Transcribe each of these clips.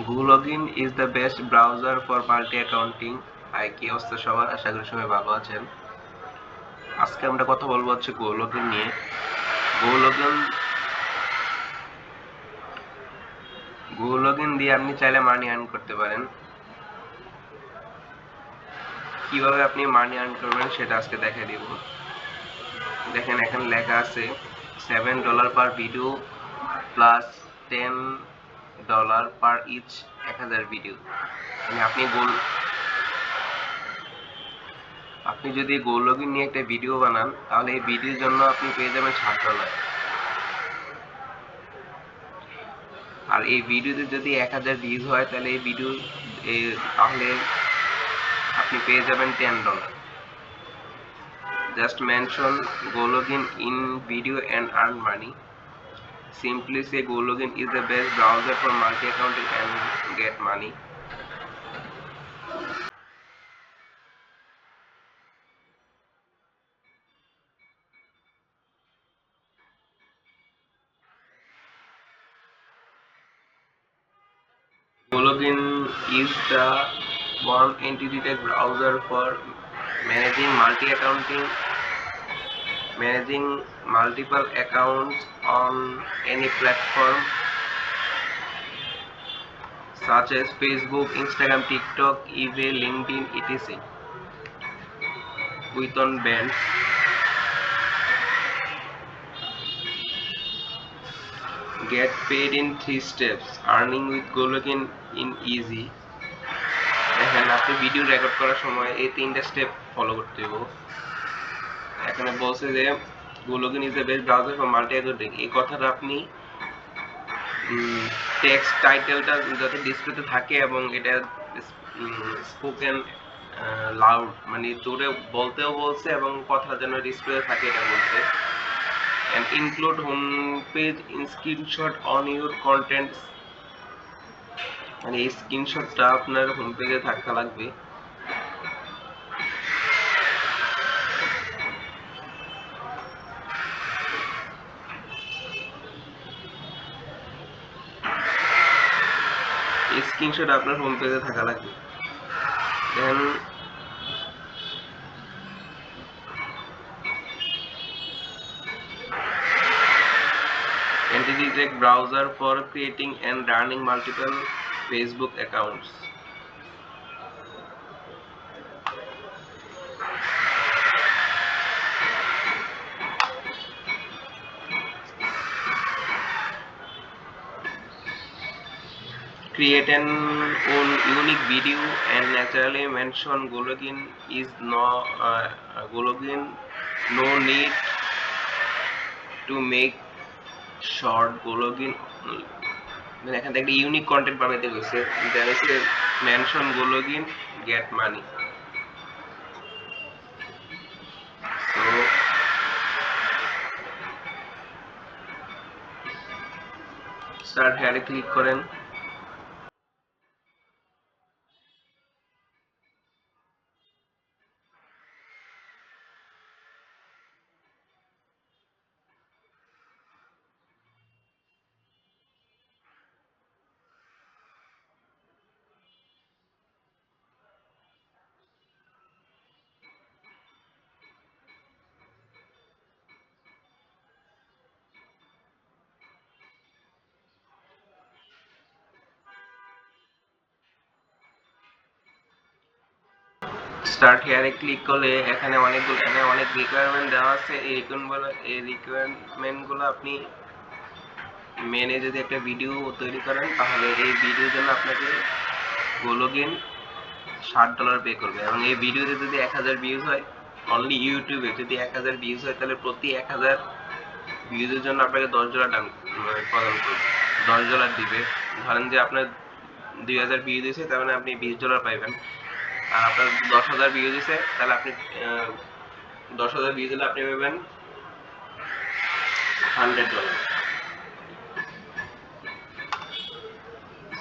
Googleogin is the best browser for multi-accounting. কি অবস্থা সবার? আশা করি সবাই ভালো আছেন। আজকে আমরা কথা বলবো হচ্ছে Googleogin নিয়ে। Googleogin দিয়ে আপনি চাইলে মানি আর্ন করতে পারেন। কিভাবে আপনি মানি আর্ন করবেন সেটা আজকে দেখাই দিব। দেখেন এখানে লেখা আছে $7 per video plus $10 per each 1000 video. মানে আপনি যদি Googleogin নিয়ে একটা ভিডিও বানান তাহলে এই ভিডিওর জন্য আপনি পেয়ে যাবেন $60। আর এই ভিডিওতে যদি 1000 ভিউজ হয় তাহলে তাহলে আপনি পেয়ে যাবেন $10। Just mention Googleogin in video and earn money. Simply say Googleogin is the best browser for multi-accounting and get money. Googleogin is the one integrated browser for managing multiple accounts on any platform such as Facebook, Instagram, TikTok, eBay, LinkedIn, etc. with on bands. Get paid in 3 steps. Earning with Googleogin in easy. দেখেন আপনি video record করার সময় এই 3টা step follow করতে হবে। এখানে বলছে যে Googleogin is the best browser for multi-accounting। এই কথাটা আপনি টেক্সট টাইটেলটা যাতে ডিসপ্লেতে থাকে এবং এটা স্পোকেন লাউড মানে জোরে বলতেও বলছে এবং কথা যেন ডিসপ্লেতে থাকে এটা বলছে। and include homepage in screenshot on your content। মানে এই স্ক্রিনশটটা আপনার হোম পেজে থাকা লাগবে। এই স্ক্রিনশট আপনার হোম পেজে থাকা লাগবে। দেন integrated browser for creating and running multiple Facebook accounts। Create an own unique video and naturally mention Googleogin no need to make short Googleogin। মানে এখান থেকে একটা ইউনিক কন্টেন্ট বানাইতে কইছে, দেন হচ্ছে মেনশন Googleogin get money। তো স্টার্ট হেয়ারে ক্লিক করেন। Start হেয়ারে click করলে এখানে অনেক রিকোয়ারমেন্ট দেওয়া আছে। এই রিকোয়ারমেন্টগুলো আপনি মেনে যদি একটা ভিডিও তৈরি করেন তাহলে এই ভিডিওর জন্য আপনাকে Googleogin $60 পে করবে এবং এই ভিডিওতে যদি 1000 ভিউজ হয়, অনলি ইউটিউবে যদি 1000 ভিউজ হয় তাহলে প্রতি 1000 ভিউজের জন্য আপনাকে $10 প্রদান করবে, $10 দিবে। ধরেন যে আপনার 2000 ভিউজ হয়েছে তার মানে আপনি $20 পাইবেন। আর আপনার 10,000 ভিউজ হয়েছে তাহলে আপনি 10,000 ভিউজ হলে আপনি পাবেন $100।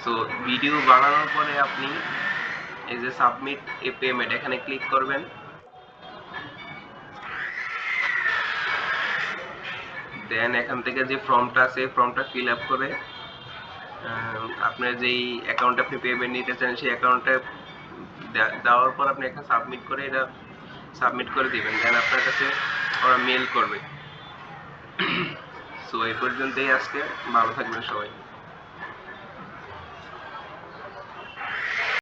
সো ভিডিও বানানোর পরে আপনি এই যে সাবমিট এ পেমেন্ট এখানে ক্লিক করবেন। দেন এখান থেকে যে ফর্মটা আছে ফর্মটা ফিল আপ করে আপনার যেই অ্যাকাউন্টে আপনি পেমেন্ট নিতে চান সেই অ্যাকাউন্টে দেওয়ার পর আপনি এখানে সাবমিট করে এটা সাবমিট করে দিবেন, দেন আপনার কাছে ওরা মেল করবে। সো এই পর্যন্তই আজকে, ভালো থাকবেন সবাই।